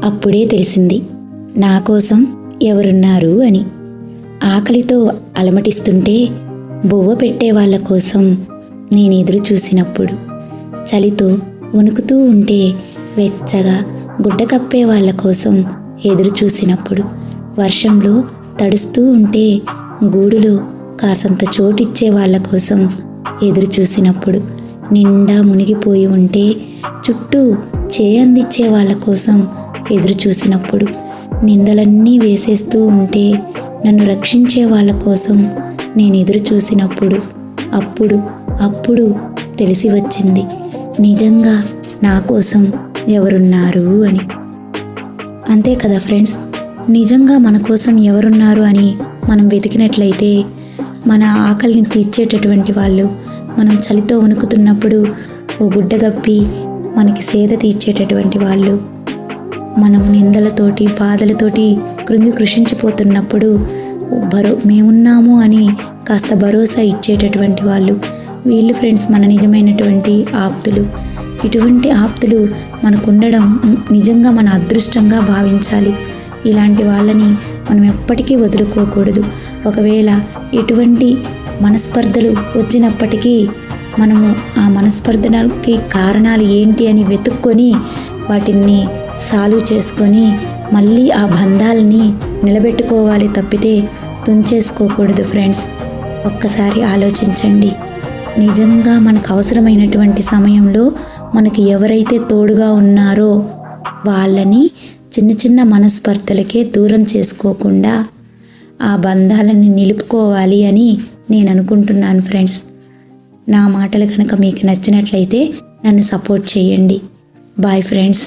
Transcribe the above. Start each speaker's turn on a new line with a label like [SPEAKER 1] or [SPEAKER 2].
[SPEAKER 1] అప్పుడే తెలిసింది నా కోసం ఎవరున్నారు అని. ఆకలితో అలమటిస్తుంటే బువ్వ పెట్టే వాళ్ళ కోసం నేను ఎదురు చూసినప్పుడు, చలితో వణుకుతూ ఉంటే వెచ్చగా గుడ్డ కప్పే వాళ్ళ కోసం ఎదురు చూసినప్పుడు, వర్షంలో తడుస్తూ ఉంటే గూడులో కాసంత చోటిచ్చే వాళ్ళ కోసం ఎదురు చూసినప్పుడు, నిండా మునిగిపోయి ఉంటే చుట్టూ చేయందిచ్చే వాళ్ళ కోసం ఎదురు చూసినప్పుడు, నిందలన్నీ వేసేస్తూ ఉంటే నన్ను రక్షించే వాళ్ళ కోసం నేను ఎదురు చూసినప్పుడు, అప్పుడు తెలిసి వచ్చింది నిజంగా నా కోసం ఎవరున్నారు అని. అంతే కదా ఫ్రెండ్స్, నిజంగా మన కోసం ఎవరున్నారు అని మనం వెతికినట్లయితే మన ఆకలిని తీర్చేటటువంటి వాళ్ళు, మనం చలితో వణుకుతున్నప్పుడు ఓ గుడ్డ కప్పి మనకి సేద తీర్చేటటువంటి వాళ్ళు, మనం నిందలతోటి బాధలతోటి కృషించిపోతున్నప్పుడు మేమున్నాము అని కాస్త భరోసా ఇచ్చేటటువంటి వాళ్ళు, వీళ్ళు ఫ్రెండ్స్ మన నిజమైనటువంటి ఆప్తులు. ఇటువంటి ఆప్తులు మనకు ఉండడం నిజంగా మన అదృష్టంగా భావించాలి. ఇలాంటి వాళ్ళని మనం ఎప్పటికీ వదులుకోకూడదు. ఒకవేళ ఎటువంటి మనస్పర్ధలు వచ్చినప్పటికీ మనము ఆ మనస్పర్ధలకి కారణాలు ఏంటి అని వెతుక్కొని వాటిని సాల్వ్ చేసుకొని మళ్ళీ ఆ బంధాలని నిలబెట్టుకోవాలి తప్పితే తుంచేసుకోకూడదు ఫ్రెండ్స్. ఒక్కసారి ఆలోచించండి. నిజంగా మనకు అవసరమైనటువంటి సమయంలో మనకి ఎవరైతే తోడుగా ఉన్నారో వాళ్ళని చిన్న చిన్న మనస్పర్ధలకే దూరం చేసుకోకుండా ఆ బంధాలని నిలుపుకోవాలి అని నేను అనుకుంటున్నాను ఫ్రెండ్స్. నా మాటలు కనుక మీకు నచ్చినట్లయితే నన్ను సపోర్ట్ చేయండి. Bye friends.